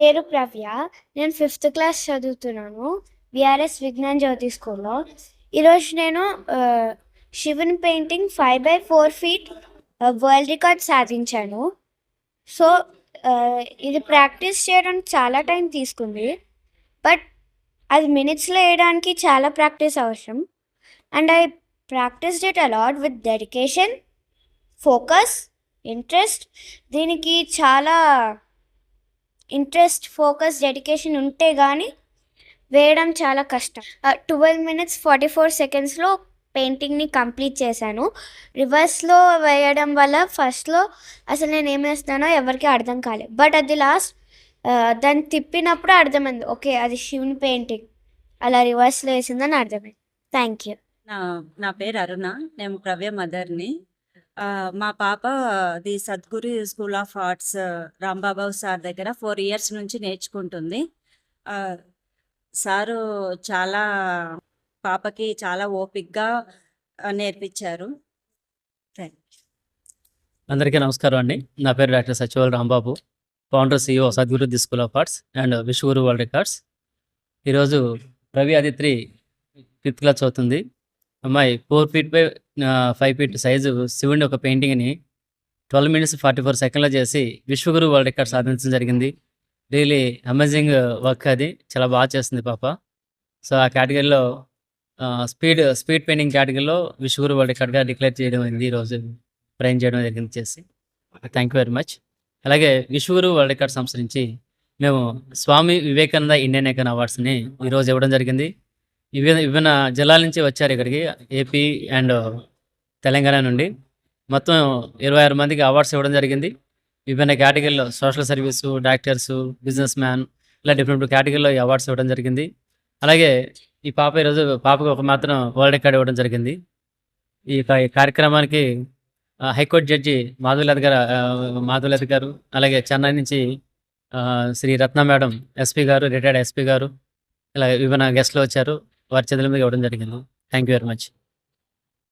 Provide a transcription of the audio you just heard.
పేరు ప్రవ్య. నేను fifth class చదువుతున్నాను. విఆర్ఎస్ విజ్ఞాన్ జ్యోతి స్కూల్‌లో. ఈరోజు నేను శివుని పెయింటింగ్ 5/4 ఫీట్ వరల్డ్ రికార్డ్ సాధించాను. సో, ఇది ప్రాక్టీస్ చేయడానికి చాలా టైం తీసుకుంది. బట్ అది మినిట్స్‌లో వేయడానికి చాలా ప్రాక్టీస్ అవసరం. And I practised it a lot with dedication, focus, interest. దీనికి చాలా ఇంట్రెస్ట్, ఫోకస్, డెడికేషన్ ఉంటే కానీ వేయడం చాలా కష్టం. 12 మినిట్స్ 44 సెకండ్స్‌లో పెయింటింగ్‌ని కంప్లీట్ చేశాను. రివర్స్‌లో వేయడం వల్ల ఫస్ట్‌లో అసలు నేనేం వేస్తున్నానో ఎవరికీ అర్థం కాలేదు. బట్ అది దాన్ని తిప్పినప్పుడు అర్థమైంది. ఓకే, అది శివుని పెయింటింగ్. అలా రివర్స్‌లో వేసిందని అర్థమైంది. Thank you. నా నా పేరు అరుణ. నేను ప్రవ్య మదర్‌ని. మా పాప the Sadguru school of arts Rambabu sir దగ్గర 4 ఇయర్స్ నుంచి నేర్చుకుంటుంది. సారు చాలా పాపకి చాలా ఓపికగా నేర్పించారు. Thank you. అందరికీ నమస్కారం అండి. నా పేరు doctor Sachival Rambabu, founder CEO Sadguru the school of arts and Vishwaguru world records. ఈరోజు రవి ఆదిత్రి 5th క్లాస్ చదువుతుంది. అమ్మాయి 4 ఫీట్ బై 5 ఫీట్ సైజు శివుని ఒక పెయింటింగ్ని 12 మినిట్స్ 44 సెకండ్లో చేసి విశ్వగురు వరల్డ్ రికార్డ్ సాధించడం జరిగింది. రియలీ అమేజింగ్ వర్క్ అది. చాలా బాగా చేస్తుంది పాప. సో ఆ కేటగిరీలో స్పీడ్ పెయింటింగ్ కేటగిరీలో విశ్వగురు వరల్డ్ రికార్డ్గా డిక్లేర్ చేయడం అయింది. ఈరోజు ప్రైజ్ చేయడం జరిగింది చేసి. Thank you very much. అలాగే విశ్వగురు వరల్డ్ రికార్డ్ సంస్థ నుంచి మేము స్వామి వివేకానంద ఇండియన్ ఐకాన్ అవార్డ్స్ని ఈరోజు ఇవ్వడం జరిగింది. విభిన్న జిల్లాల నుంచి వచ్చారు ఇక్కడికి, ఏపీ అండ్ తెలంగాణ నుండి. మొత్తం 26 మందికి అవార్డ్స్ ఇవ్వడం జరిగింది. విభిన్న కేటగిరీలో social service, doctors, business man, ఇలా డిఫరెంట్ కేటగిరీలో ఈ అవార్డ్స్ ఇవ్వడం జరిగింది. అలాగే ఈ పాప ఈరోజు పాపకు ఒక మాత్రం వరల్డ్ రికార్డ్ ఇవ్వడం జరిగింది. ఈ కార్యక్రమానికి హైకోర్టు జడ్జి మాధవలత గారు, అలాగే చెన్నై నుంచి శ్రీ రత్న మేడం ఎస్పీ గారు, రిటైర్డ్ ఎస్పీ గారు, ఇలా విభిన్న గెస్ట్లు వచ్చారు. వారి చేతుల మీద ఇవ్వడం జరిగింది. Thank you very much.